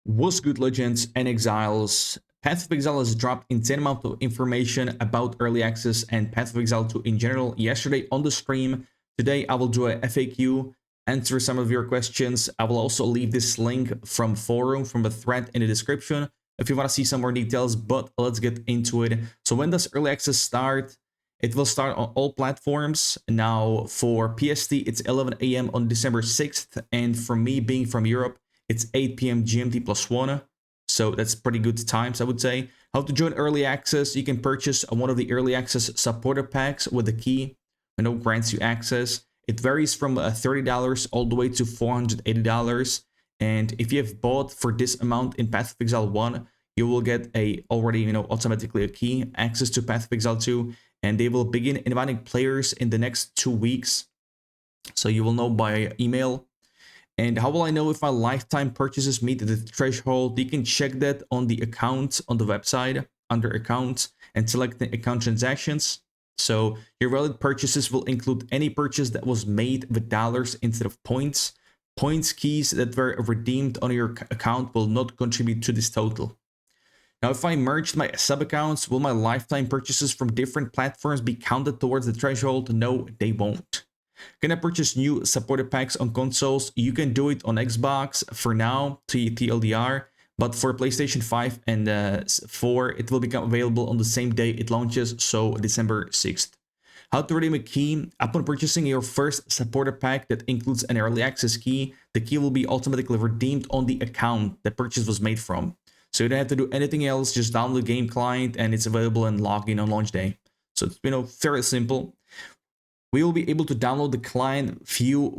What's good, Legends and Exiles? Path of Exile has dropped insane amount of information about early access and Path of Exile 2 in general yesterday on the stream. Today I will do a FAQ, answer some of your questions. I will also leave this link from forum, from the thread in the description if you want to see some more details, but let's get into it. So when does early access start? It will start on all platforms. Now for PST, it's 11 AM on December 6th, and for me being from Europe, it's 8 p.m. GMT plus 1. So that's pretty good times, I would say. How to join early access? You can purchase one of the early access supporter packs with the key. Grants you access. It varies from $30 all the way to $480. And if you have bought for this amount in Path of Exile 1, you will get automatically a key, access to Path of Exile 2. And they will begin inviting players in the next 2 weeks. So you will know by email. And how will I know if my lifetime purchases meet the threshold? You can check that on the account on the website under accounts and select the account transactions. So your valid purchases will include any purchase that was made with dollars instead of points. Points keys that were redeemed on your account will not contribute to this total. Now, if I merged my sub-accounts, will my lifetime purchases from different platforms be counted towards the threshold? No, they won't. Can I purchase new supported packs on consoles? You can do it on Xbox for now, TLDR, but for PlayStation 5 and 4, it will become available on the same day it launches, so December 6th. How to redeem a key? Upon purchasing your first supported pack that includes an early access key, the key will be automatically redeemed on the account the purchase was made from. So you don't have to do anything else, just download the game client and it's available and log in on launch day. So it's very simple. We will be able to download the client few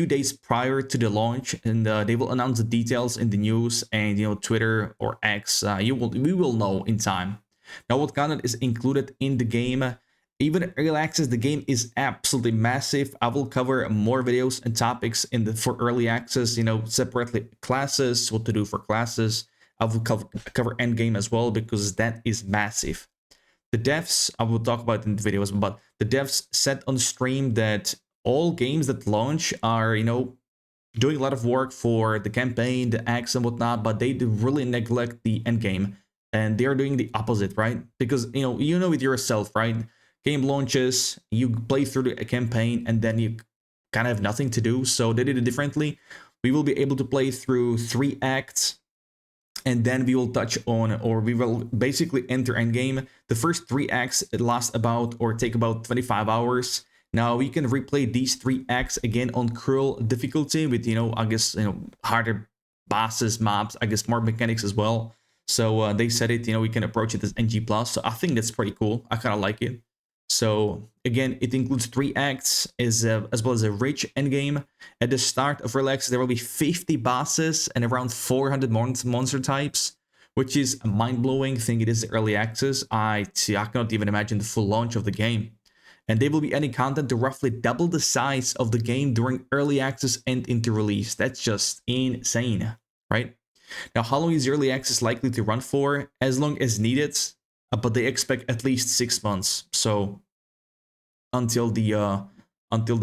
days prior to the launch, and they will announce the details in the news and Twitter or X. We will know in time. Now, what content is included in the game? Even early access, the game is absolutely massive. I will cover more videos and topics for early access. Separately classes, what to do for classes. I will cover endgame as well because that is massive. The devs, I will talk about in the videos, but the devs said on stream that all games that launch are, doing a lot of work for the campaign, the acts and whatnot, but they really neglect the end game. And they're doing the opposite, right? Because, you know it yourself, right? Game launches, you play through the campaign, and then you kind of have nothing to do. So they did it differently. We will be able to play through 3 acts. And then we will touch on, or we will basically enter endgame. The first 3 acts last take about 25 hours. Now we can replay these 3 acts again on cruel difficulty with, harder bosses, mobs, more mechanics as well. So they said it, we can approach it as NG+. So I think that's pretty cool. I kind of like it. So again, it includes 3 acts as well as a rich endgame. At the start of Relax, there will be 50 bosses and around 400 monster types, which is a mind-blowing thing. It is early access. I cannot even imagine the full launch of the game. And they will be adding content to roughly double the size of the game during early access and into release. That's just insane, right? Now, how long is early access likely to run for? As long as needed. But they expect at least 6 months, so until the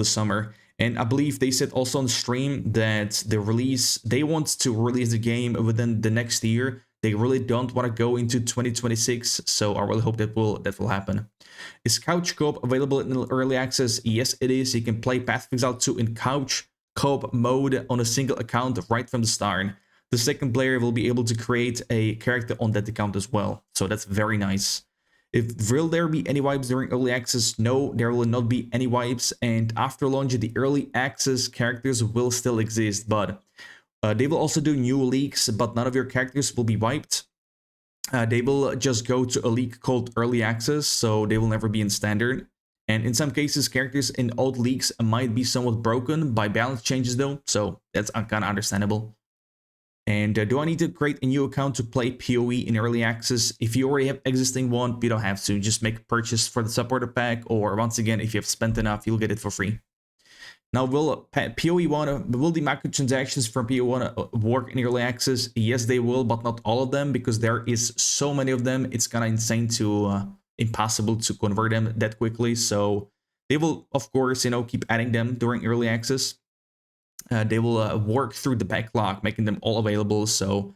summer. And I believe they said also on stream that they want to release the game within the next year. They really don't want to go into 2026, so I really hope that will happen. Is couch co-op available in early access? Yes, it is. You can play Path of Exile 2 in couch co-op mode on a single account right from the start. The second player will be able to create a character on that account as well. So that's very nice. Will there be any wipes during early access? No, there will not be any wipes. And after launch, the early access characters will still exist. But they will also do new leaks, but none of your characters will be wiped. They will just go to a leak called early access, so they will never be in standard. And in some cases, characters in old leaks might be somewhat broken by balance changes though. So that's kind of understandable. And do I need to create a new account to play PoE in early access? If you already have existing one, you don't have to. Just make a purchase for the supporter pack, or once again, if you have spent enough, you'll get it for free. Now, will the microtransactions from PoE1 work in early access? Yes, they will, but not all of them, because there is so many of them. It's kind of insane impossible to convert them that quickly. So they will, of course, keep adding them during early access. They will work through the backlog, making them all available. So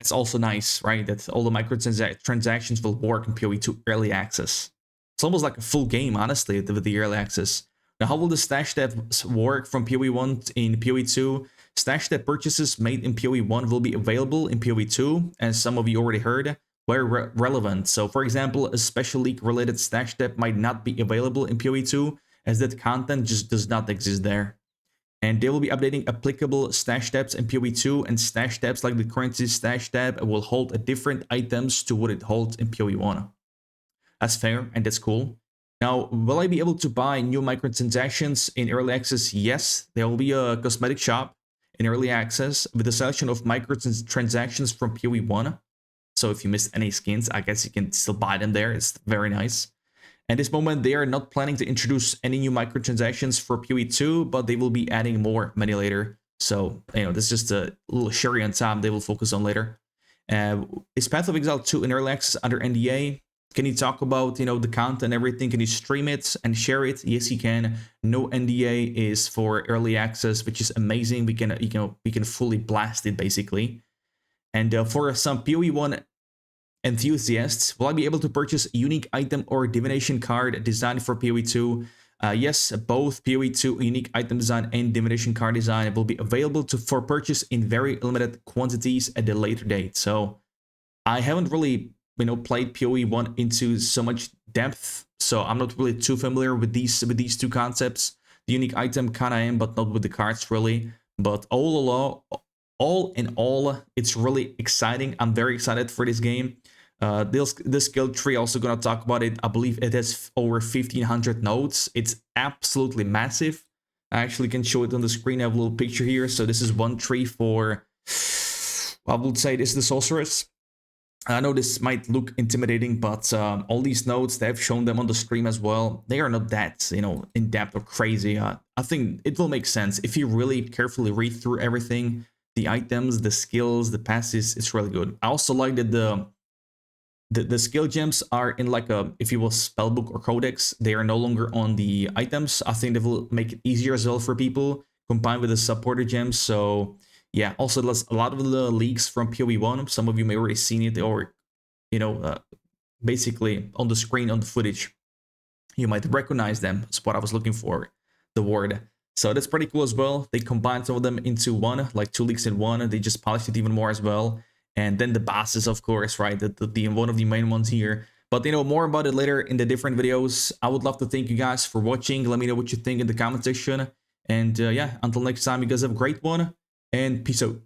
it's also nice, right? That all the microtransactions will work in PoE2 early access. It's almost like a full game, honestly, with the early access. Now, how will the stash depth work from PoE1 in PoE2? Stash depth purchases made in PoE1 will be available in PoE2, as some of you already heard, where relevant. So, for example, a special league related stash depth might not be available in PoE2, as that content just does not exist there. And they will be updating applicable stash depths in PoE2, and stash depths like the currency stash depth will hold different items to what it holds in PoE1. That's fair and that's cool. Now, will I be able to buy new microtransactions in early access? Yes, there will be a cosmetic shop in early access with a selection of microtransactions from PoE1. So if you missed any skins, I guess you can still buy them there. It's very nice. At this moment, they are not planning to introduce any new microtransactions for PoE2, but they will be adding more many later. So, this is just a little cherry on top they will focus on later. Is Path of Exile 2 in early access under NDA? Can you talk about, the content and everything? Can you stream it and share it? Yes, you can. No NDA is for early access, which is amazing. We can, we can fully blast it basically. And for some PoE1 enthusiasts, will I be able to purchase a unique item or divination card designed for PoE2? Yes, both PoE2 unique item design and divination card design will be available for purchase in very limited quantities at a later date. So I haven't really, played PoE1 into so much depth, so I'm not really too familiar with these two concepts. The unique item kind of am, but not with the cards really. But all in all, it's really exciting. I'm very excited for this game. This skill tree, also gonna talk about it. I believe it has over 1,500 nodes. It's absolutely massive. I actually can show it on the screen. I have a little picture here. So this is one tree for, I would say this is the sorceress. I know this might look intimidating, but all these nodes, they have shown them on the stream as well. They are not that, in depth or crazy. I think it will make sense if you really carefully read through everything. The items, the skills, the passes, it's really good. I also like that the skill gems are in like a, if you will, spellbook or codex. They are no longer on the items. I think they will make it easier as well for people, combined with the supporter gems. So yeah, also there's a lot of the leaks from PoE1. Some of you may already seen it, or basically on the screen, on the footage, you might recognize them. That's what I was looking for, the word. So that's pretty cool as well. They combined some of them into one, like 2 leaks in one. They just polished it even more as well. And then the bosses, of course, right? The one of the main ones here. But more about it later in the different videos. I would love to thank you guys for watching. Let me know what you think in the comment section. And yeah, until next time, you guys have a great one. And peace out.